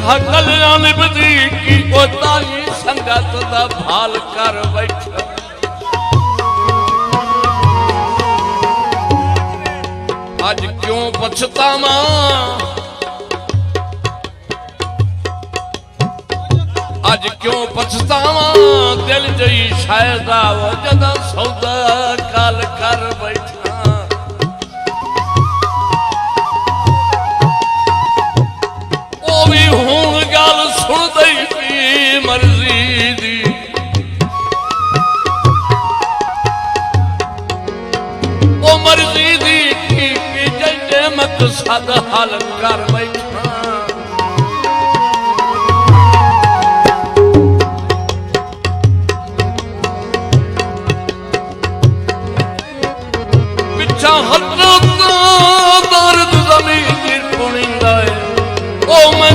हकलियां निभदी की ताई संगत दा भाल कर बैठा। अज क्यों पछतावा अज क्यों पछतावा दिल जई शायद जदा सौदा काल कर बैठा। ओ भी हुण गल सुन दई की मर्जी दी ओ मर्जी दी की जैसे मकसद हल कर बैठा। दर्द जमीन पुणींदा है ओ मैं